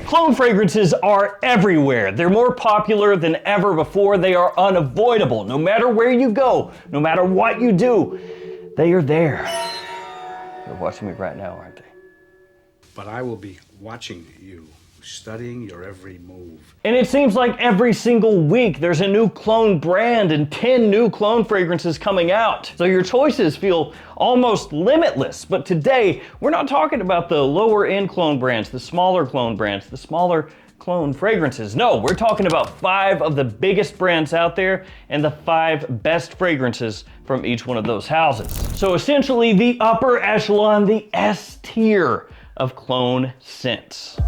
Cologne fragrances are everywhere. They're more popular than ever before. They are unavoidable. No matter where you go, no matter what you do, they are there. They're watching me right now, aren't they? But I will be watching you, studying your every move. And it seems like every single week there's a new cologne brand and 10 new cologne fragrances coming out. So your choices feel almost limitless. But today, we're not talking about the lower end cologne brands, the smaller cologne brands, the smaller cologne fragrances. No, we're talking about 5 of the biggest brands out there and the 5 best fragrances from each one of those houses. So essentially the upper echelon, the S tier of cologne scents.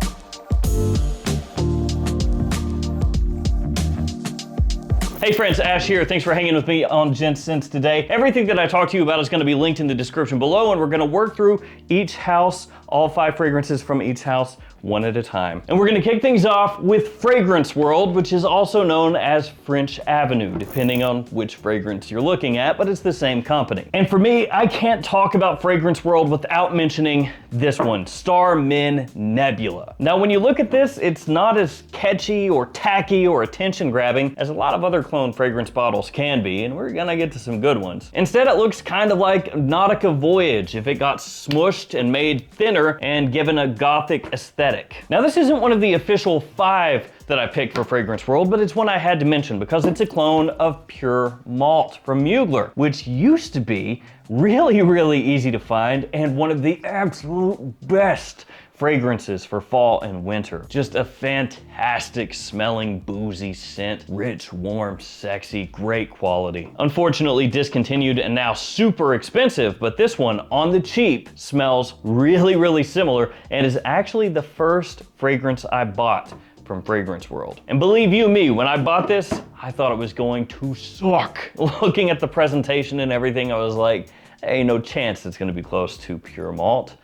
Hey friends, Ash here. Thanks for hanging with me on Gents Scents today. Everything that I talk to you about is going to be linked in the description below, and we're going to work through each house, all 5 fragrances from each house, one at a time. And we're going to kick things off with Fragrance World, which is also known as French Avenue, depending on which fragrance you're looking at, but it's the same company. And for me, I can't talk about Fragrance World without mentioning this one, Starmin Nebula. Now, when you look at this, it's not as catchy or tacky or attention grabbing as a lot of other cologne fragrance bottles can be, and we're gonna get to some good ones. Instead, it looks kind of like Nautica Voyage if it got smushed and made thinner and given a gothic aesthetic. Now, this isn't one of the official 5 that I picked for Fragrance World, but it's one I had to mention because it's a clone of Pure Malt from Mugler, which used to be really easy to find and one of the absolute best fragrances for fall and winter. Just a fantastic smelling boozy scent, rich, warm, sexy, great quality. Unfortunately discontinued and now super expensive, but this one on the cheap smells really similar and is actually the first fragrance I bought from Fragrance World. And believe you me, when I bought this, I thought it was going to suck. Looking at the presentation and everything, I was like, hey, no chance it's gonna be close to Pure Malt.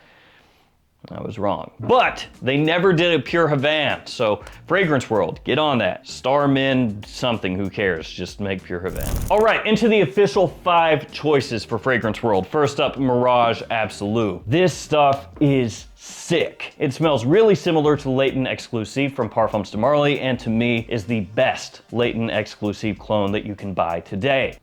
I was wrong. But they never did a Pure Havana, so Fragrance World, get on that. Starmin something, who cares? Just make Pure Havana. All right, into the official 5 choices for Fragrance World. First up, Mirage Absolute. This stuff is sick. It smells really similar to Latent Exclusive from Parfums de Marly, and to me is the best Latent Exclusive cologne that you can buy today.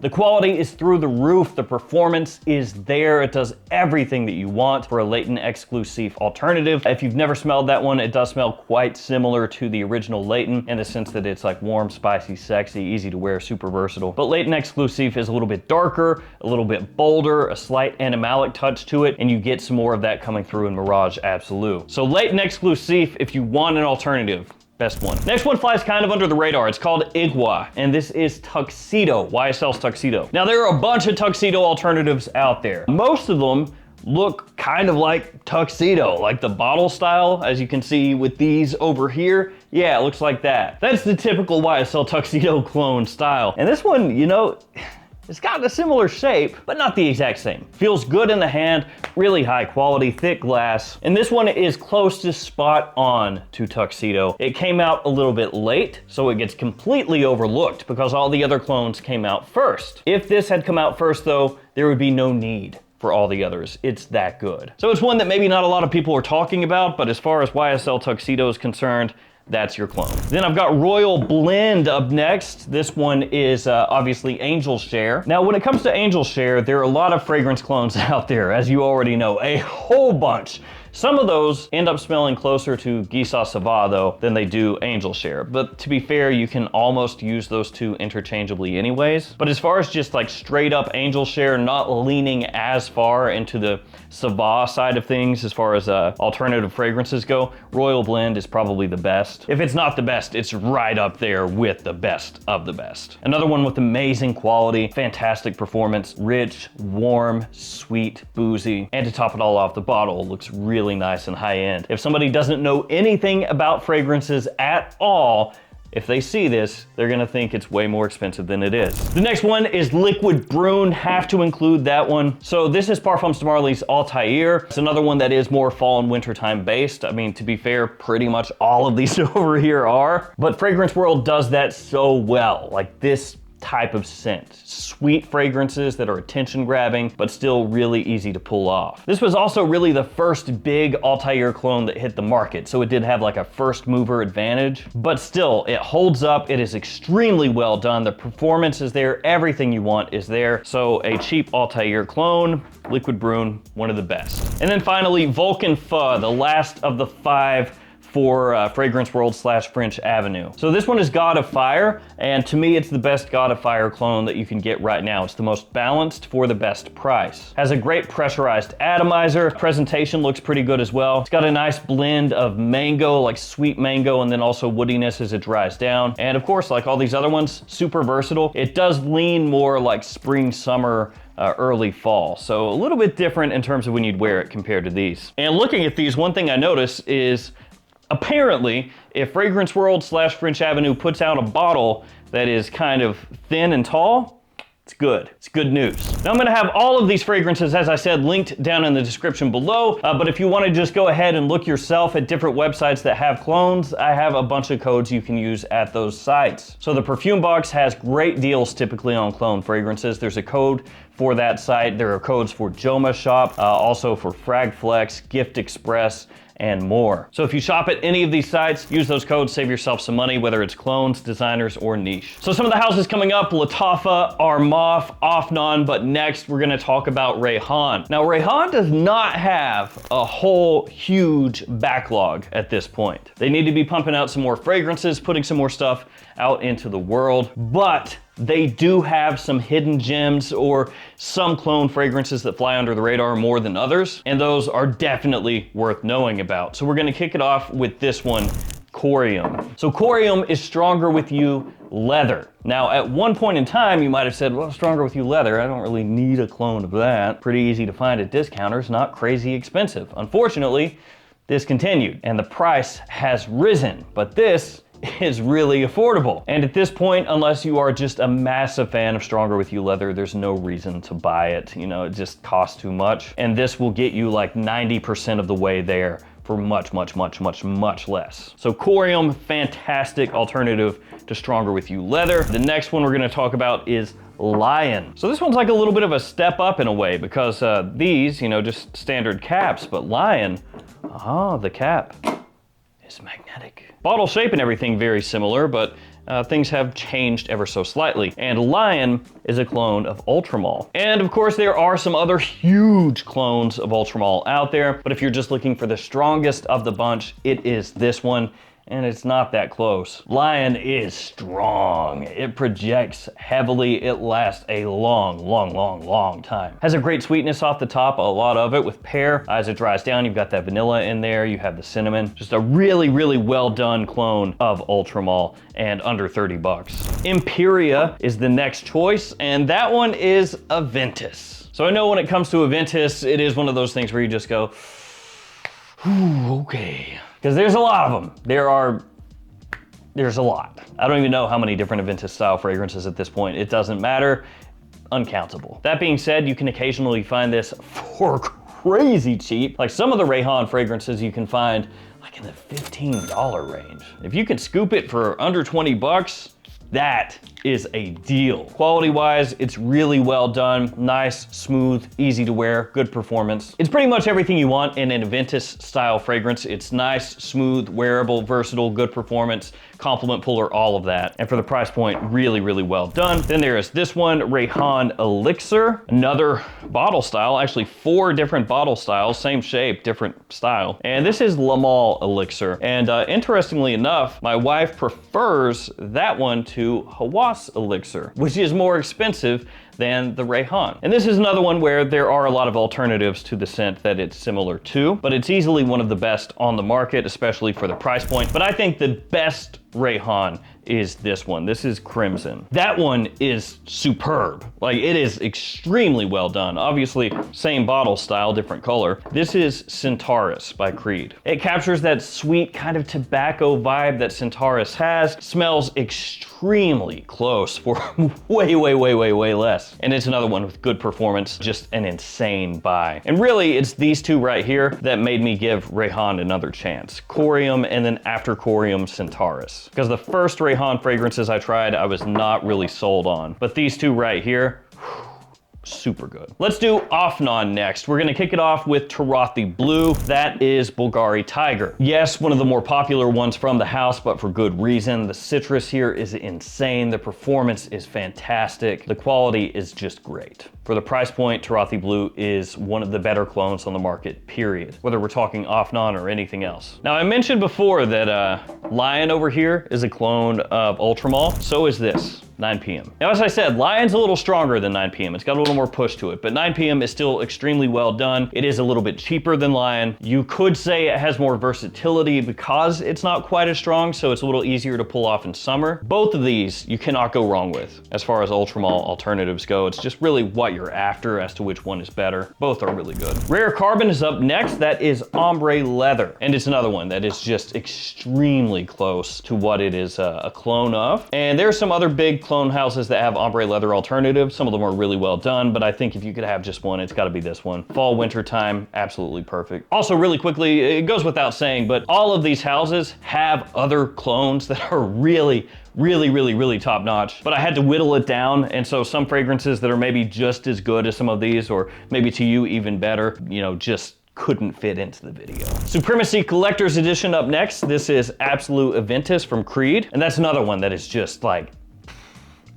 The quality is through the roof, the performance is there, it does everything that you want for a Latent Exclusive alternative. If you've never smelled that one, it does smell quite similar to the original Latent in the sense that it's like warm, spicy, sexy, easy to wear, super versatile. But Latent Exclusive is a little bit darker, a little bit bolder, a slight animalic touch to it, and you get some more of that coming through in Mirage Absolute. So Latent Exclusive, if you want an alternative, best one. Next one flies kind of under the radar. It's called Igua, and this is Tuxedo, YSL's Tuxedo. Now, there are a bunch of Tuxedo alternatives out there. Most of them look kind of like Tuxedo, like the bottle style, as you can see with these over here. Yeah, it looks like that. That's the typical YSL Tuxedo clone style. And this one, you know, it's got a similar shape, but not the exact same. Feels good in the hand, really high quality, thick glass. And this one is close to spot on to Tuxedo. It came out a little bit late, so it gets completely overlooked because all the other clones came out first. If this had come out first though, there would be no need for all the others. It's that good. So it's one that maybe not a lot of people are talking about, but as far as YSL Tuxedo is concerned, that's your clone. Then I've got Royal Blend up next. This one is obviously Angel Share. Now, when it comes to Angel Share, there are a lot of fragrance clones out there, as you already know, a whole bunch. Some of those end up smelling closer to Gisa Sava though than they do Angel Share. But to be fair, you can almost use those two interchangeably anyways. But as far as just like straight up Angel Share, not leaning as far into the Sava side of things as far as alternative fragrances go, Royal Blend is probably the best. If it's not the best, it's right up there with the best of the best. Another one with amazing quality, fantastic performance, rich, warm, sweet, boozy, and to top it all off, the bottle looks really nice and high end. If somebody doesn't know anything about fragrances at all, if they see this, they're gonna think it's way more expensive than it is. The next one is Liquid Brune, have to include that one. So this is Parfums de Marly's Altair. It's another one that is more fall and wintertime based. I mean, to be fair, pretty much all of these over here are, but Fragrance World does that so well. Like this type of scent. Sweet fragrances that are attention grabbing, but still really easy to pull off. This was also really the first big Altair cologne that hit the market, so it did have like a first mover advantage, but still, it holds up. It is extremely well done. The performance is there. Everything you want is there. So a cheap Altair cologne, Liquid Brune, one of the best. And then finally, Vulcan Feu, the last of the 5 for Fragrance World / French Avenue. So this one is God of Fire, and to me, it's the best God of Fire cologne that you can get right now. It's the most balanced for the best price. Has a great pressurized atomizer. Presentation looks pretty good as well. It's got a nice blend of mango, like sweet mango, and then also woodiness as it dries down. And of course, like all these other ones, super versatile. It does lean more like spring, summer, early fall. So a little bit different in terms of when you'd wear it compared to these. And looking at these, one thing I notice is apparently, if Fragrance World / French Avenue puts out a bottle that is kind of thin and tall, it's good. It's good news. Now I'm gonna have all of these fragrances, as I said, linked down in the description below, but if you wanna just go ahead and look yourself at different websites that have clones, I have a bunch of codes you can use at those sites. So the Perfume Box has great deals typically on clone fragrances. There's a code for that site. There are codes for JOMASHOP, also for Fragflex, Gift Express, and more. So if you shop at any of these sites, use those codes, save yourself some money, whether it's clones, designers, or niche. So some of the houses coming up, Latafa, Armoff, Offenbach, but next we're gonna talk about Rayhaan. Now Rayhaan does not have a whole huge backlog at this point. They need to be pumping out some more fragrances, putting some more stuff out into the world, but they do have some hidden gems or some clone fragrances that fly under the radar more than others, and those are definitely worth knowing about. So we're gonna kick it off with this one, Corium. So Corium is Stronger With You leather. Now, at one point in time, you might have said, well, Stronger With You leather, I don't really need a clone of that. Pretty easy to find at discounters, not crazy expensive. Unfortunately, this continued, and the price has risen, but this is really affordable. And at this point, unless you are just a massive fan of Stronger With You leather, there's no reason to buy it. You know, it just costs too much. And this will get you like 90% of the way there for much, much, much, much, much less. So Corium, fantastic alternative to Stronger With You leather. The next one we're gonna talk about is Lion. So this one's like a little bit of a step up in a way because these, you know, just standard caps, but Lion, the cap is magnetic. Bottle shape and everything very similar, but things have changed ever so slightly. And Lion is a clone of Ultramall. And of course, there are some other huge clones of Ultramall out there, but if you're just looking for the strongest of the bunch, it is this one. And it's not that close. Lion is strong. It projects heavily. It lasts a long, long, long, long time. Has a great sweetness off the top, a lot of it with pear. As it dries down, you've got that vanilla in there. You have the cinnamon. Just a really, really well done clone of Ultramall and under 30 bucks. Imperia is the next choice, and that one is Aventus. So I know when it comes to Aventus, it is one of those things where you just go, ooh, okay. Because there's a lot of them. There's a lot. I don't even know how many different Aventus style fragrances at this point. It doesn't matter, uncountable. That being said, you can occasionally find this for crazy cheap. Like some of the Rayhaan fragrances you can find like in the $15 range. If you can scoop it for under 20 bucks, that is a deal. Quality-wise, it's really well done. Nice, smooth, easy to wear, good performance. It's pretty much everything you want in an Aventus style fragrance. It's nice, smooth, wearable, versatile, good performance, compliment puller, all of that. And for the price point, really, really well done. Then there is this one, Rayhaan Elixir, another bottle style, actually 4 different bottle styles, same shape, different style. And this is Lamal Elixir. And interestingly enough, my wife prefers that one to Hawass Elixir, which is more expensive than the Rayhaan. And this is another one where there are a lot of alternatives to the scent that it's similar to, but it's easily one of the best on the market, especially for the price point. But I think the best Rayhaan is this one. This is Crimson. That one is superb. Like, it is extremely well done. Obviously, same bottle style, different color. This is Centaurus by Creed. It captures that sweet kind of tobacco vibe that Centaurus has. Smells extremely close for way, way, way, way, way less. US. And it's another one with good performance, just an insane buy. And really, it's these two right here that made me give Rayhaan another chance. Corium and then after Corium, Centaurus. Because the first Rayhaan fragrances I tried, I was not really sold on. But these two right here, super good. Let's do Offenbach next. We're gonna kick it off with Tarathi Blue. That is Bulgari Tiger. Yes, one of the more popular ones from the house, but for good reason. The citrus here is insane. The performance is fantastic. The quality is just great. For the price point, Tarathi Blue is one of the better clones on the market, period. Whether we're talking Offenbach or anything else. Now, I mentioned before that Lion over here is a clone of Ultramall. So is this. 9 p.m. Now, as I said, Lion's a little stronger than 9 p.m. It's got a little more push to it, but 9 p.m. is still extremely well done. It is a little bit cheaper than Lion. You could say it has more versatility because it's not quite as strong, so it's a little easier to pull off in summer. Both of these you cannot go wrong with. As far as Ultramall alternatives go, it's just really what you're after as to which one is better. Both are really good. Rare Carbon is up next. That is Ombre Leather. And it's another one that is just extremely close to what it is a clone of. And there's some other big clone houses that have ombre leather alternatives. Some of them are really well done, but I think if you could have just one, it's got to be this one. Fall, winter time, absolutely perfect. Also, really quickly, it goes without saying, but all of these houses have other clones that are really top notch, but I had to whittle it down. And so some fragrances that are maybe just as good as some of these, or maybe to you even better, you know, just couldn't fit into the video. Supremacy Collector's Edition up next. This is Absolute Aventus from Creed. And that's another one that is just like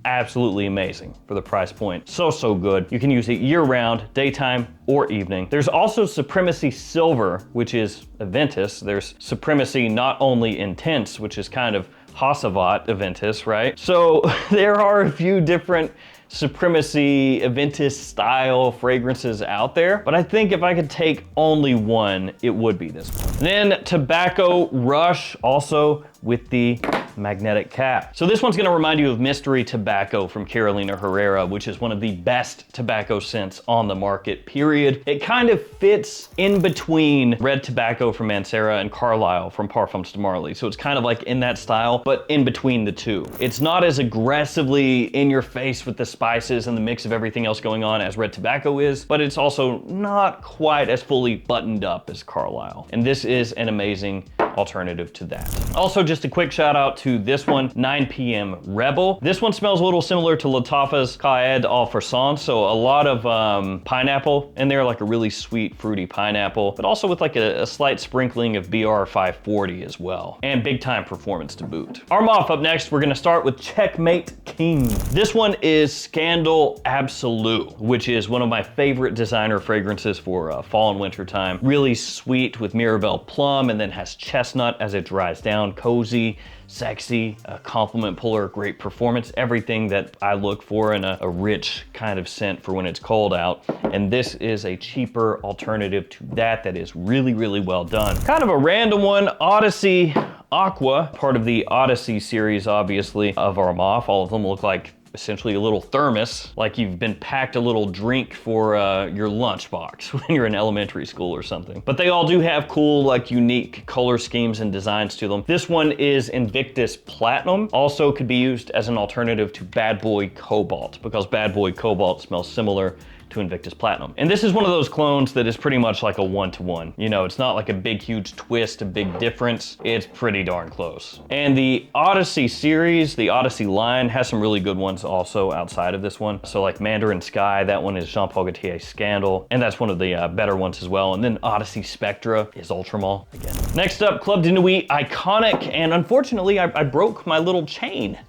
absolutely amazing for the price point. So good. You can use it year round, daytime or evening. There's also Supremacy Silver, which is Aventus. There's Supremacy Not Only Intense, which is kind of Hasavat Aventus, right? So there are a few different Supremacy Aventus style fragrances out there, but I think if I could take only one, it would be this one. Then Tobacco Rush, also with the magnetic cap. So this one's gonna remind you of Mystery Tobacco from Carolina Herrera, which is one of the best tobacco scents on the market, period. It kind of fits in between Red Tobacco from Mancera and Carlisle from Parfums de Marly. So it's kind of like in that style, but in between the two. It's not as aggressively in your face with the spices and the mix of everything else going on as Red Tobacco is, but it's also not quite as fully buttoned up as Carlisle. And this is an amazing alternative to that. Also, just a quick shout out to this one, 9 p.m. Rebel. This one smells a little similar to Latafa's Caed Al Farson, so a lot of pineapple in there, like a really sweet, fruity pineapple, but also with like a slight sprinkling of BR 540 as well, and big time performance to boot. Armoff up next. We're gonna start with Checkmate King. This one is Scandal Absolute, which is one of my favorite designer fragrances for fall and winter time. Really sweet with Mirabelle plum, and then has chestnut as it dries down. Cozy, sexy, a compliment puller, great performance, everything that I look for in a rich kind of scent for when it's cold out. And this is a cheaper alternative to that is really well done. Kind of a random one, Odyssey Aqua, part of the Odyssey series, obviously, of Armoff. All of them look like essentially a little thermos, like you've been packed a little drink for your lunchbox when you're in elementary school or something. But they all do have cool, like unique color schemes and designs to them. This one is Invictus Platinum. Also could be used as an alternative to Bad Boy Cobalt, because Bad Boy Cobalt smells similar to Invictus Platinum. And this is one of those clones that is pretty much like a one-to-one. You know, it's not like a big, huge twist, a big difference. It's pretty darn close. And the Odyssey series, the Odyssey line, has some really good ones also outside of this one. So like Mandarin Sky, that one is Jean Paul Gaultier Scandal, and that's one of the better ones as well. And then Odyssey Spectra is Ultramall again. Next up, Club de Nuit Iconic, and unfortunately, I broke my little chain.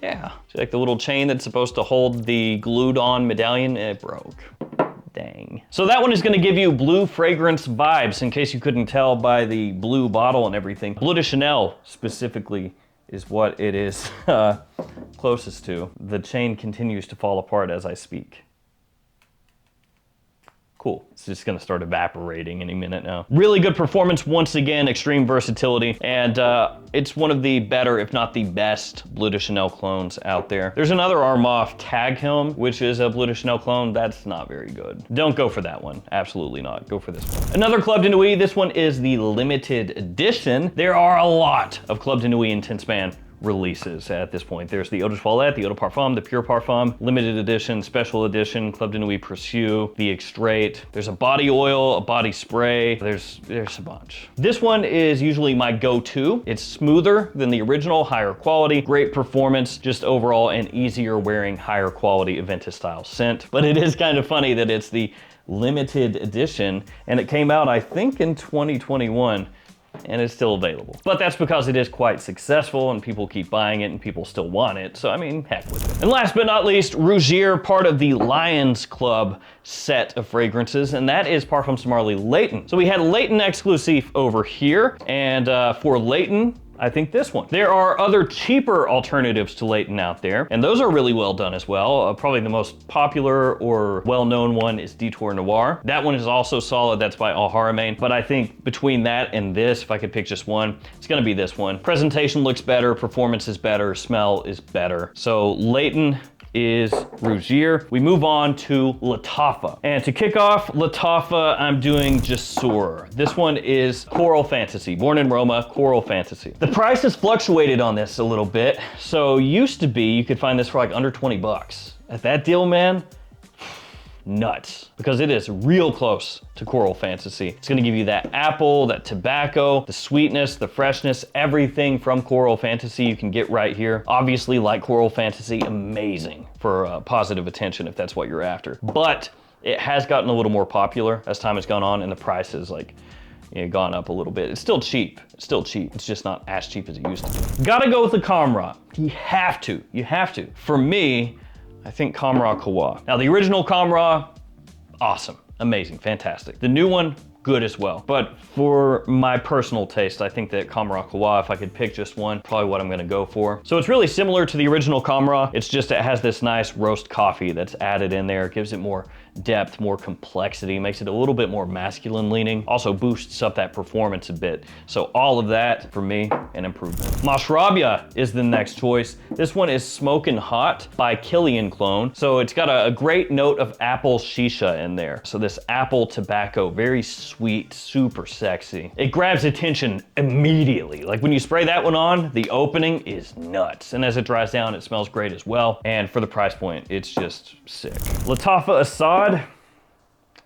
Yeah, see, like the little chain that's supposed to hold the glued on medallion, it broke. Dang. So that one is gonna give you blue fragrance vibes, in case you couldn't tell by the blue bottle and everything. Bleu de Chanel specifically is what it is closest to. The chain continues to fall apart as I speak. Cool. It's just gonna start evaporating any minute now. Really good performance once again, extreme versatility, and it's one of the better, if not the best, Bleu de Chanel clones out there. There's another Armoff Tag Helm, which is a Bleu de Chanel clone. That's not very good. Don't go for that one. Absolutely not. Go for this one. Another Club de Nuit. This one is the limited edition. There are a lot of Club de Nuit Intense Man releases at this point. There's the Eau de Toilette, the Eau de Parfum, the Pure Parfum, limited edition, special edition, Club de Nuit Précieux, the Extrait. There's a body oil, a body spray. There's a bunch. This one is usually my go-to. It's smoother than the original, higher quality, great performance, just overall an easier wearing, higher quality Aventus style scent. But it is kind of funny that it's the limited edition, and it came out, I think, in 2021. And it's still available. But that's because it is quite successful and people keep buying it and people still want it. So I mean, heck with it. And last but not least, Rougier, part of the Lions Club set of fragrances, and that is Parfums Marly Layton. So we had Layton Exclusif over here, and for Layton, I think this one. There are other cheaper alternatives to Layton out there, and those are really well done as well. Probably the most popular or well-known one is Detour Noir. That one is also solid, that's by Al Haramain, but I think between that and this, if I could pick just one, it's gonna be this one. Presentation looks better, performance is better, smell is better. So Layton is Rougier. We move on to Latafa. And to kick off Latafa, I'm doing Jasur. This one is Coral Fantasy, Born in Roma, Coral Fantasy. The price has fluctuated on this a little bit. So used to be, you could find this for like under 20 bucks. At that deal, man, nuts, because it is real close to Coral Fantasy. It's gonna give you that apple, that tobacco, the sweetness, the freshness, everything from Coral Fantasy you can get right here. Obviously, like Coral Fantasy, amazing for positive attention if that's what you're after. But it has gotten a little more popular as time has gone on, and the price has gone up a little bit. It's still cheap. It's still cheap. It's just not as cheap as it used to be. Gotta go with the Kamra. You have to. You have to. For me, I think Kamra Kawa. Now the original Kamra, awesome, amazing, fantastic. The new one, good as well. But for my personal taste, I think that Kamra Kawa, if I could pick just one, probably what I'm gonna go for. So it's really similar to the original Kamra. It's just, it has this nice roast coffee that's added in there. It gives it more depth, more complexity, makes it a little bit more masculine leaning. Also boosts up that performance a bit. So all of that, for me, an improvement. Mashrabia is the next choice. This one is Smokin' Hot by Killian Clone. So it's got a great note of apple shisha in there. So this apple tobacco, very sweet, super sexy. It grabs attention immediately. Like when you spray that one on, the opening is nuts. And as it dries down, it smells great as well. And for the price point, it's just sick. Latafa Assad.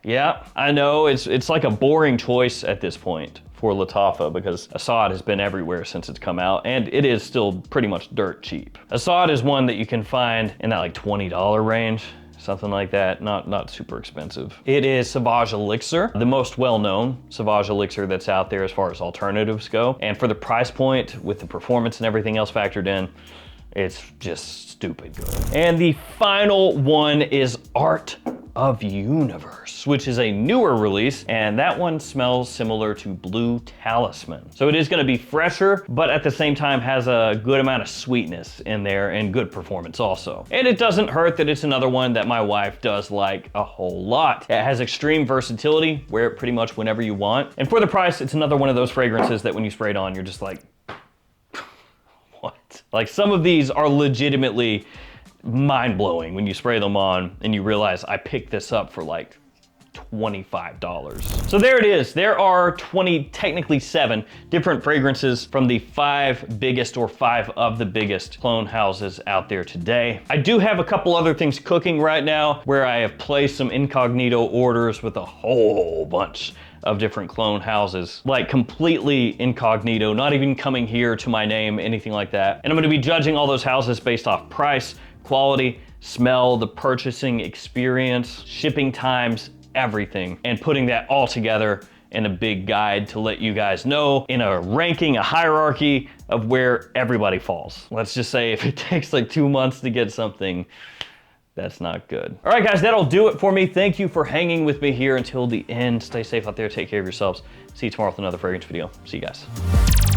Yeah, I know it's like a boring choice at this point for Latafa because Assad has been everywhere since it's come out, and it is still pretty much dirt cheap. Assad is one that you can find in that like $20 range, something like that, not super expensive. It is Sauvage Elixir, the most well-known Sauvage Elixir that's out there as far as alternatives go. And for the price point, with the performance and everything else factored in, it's just stupid good. And the final one is Art of Universe, which is a newer release, and that one smells similar to Blue Talisman. So it is gonna be fresher, but at the same time has a good amount of sweetness in there and good performance also. And it doesn't hurt that it's another one that my wife does like a whole lot. It has extreme versatility, wear it pretty much whenever you want. And for the price, it's another one of those fragrances that when you spray it on, you're just like, what? Like some of these are legitimately mind-blowing when you spray them on and you realize I picked this up for like $25. So there it is. There are technically 7 different fragrances from the 5 biggest or 5 of the biggest clone houses out there today. I do have a couple other things cooking right now where I have placed some incognito orders with a whole bunch of different clone houses, like completely incognito, not even coming here to my name, anything like that. And I'm gonna be judging all those houses based off price, quality, smell, the purchasing experience, shipping times, everything, and putting that all together in a big guide to let you guys know in a ranking, a hierarchy of where everybody falls. Let's just say if it takes like 2 months to get something, that's not good. All right, guys, that'll do it for me. Thank you for hanging with me here until the end. Stay safe out there. Take care of yourselves. See you tomorrow with another fragrance video. See you guys.